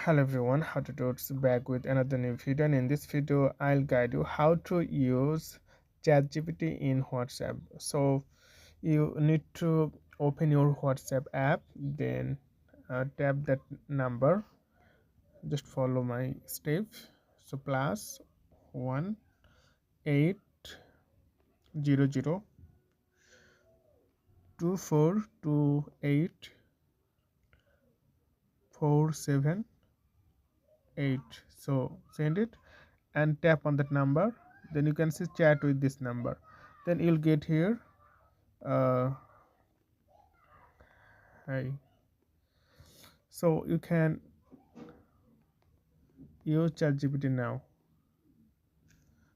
Hello everyone, how to do it's back with another new video, and in this video I'll guide you how to use ChatGPT in WhatsApp. So you need to open your WhatsApp app, then tap that number. Just follow my step. So +1 800 2428 47 8. So send it and tap on that number, then you can see chat with this number, then you'll get here hi. So you can use ChatGPT now.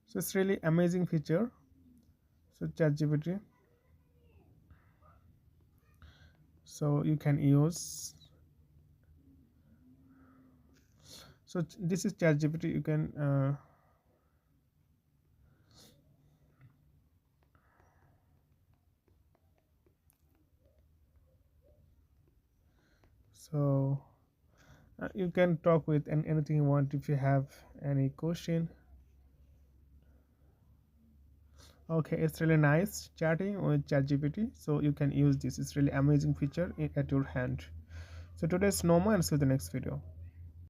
So it's really amazing feature. So ChatGPT, so you can use. So this is ChatGPT. You can so you can talk with anything you want. If you have any question, okay, it's really nice chatting with ChatGPT. So you can use this. It's really amazing feature at your hand. So today's no more, and see you in the next video.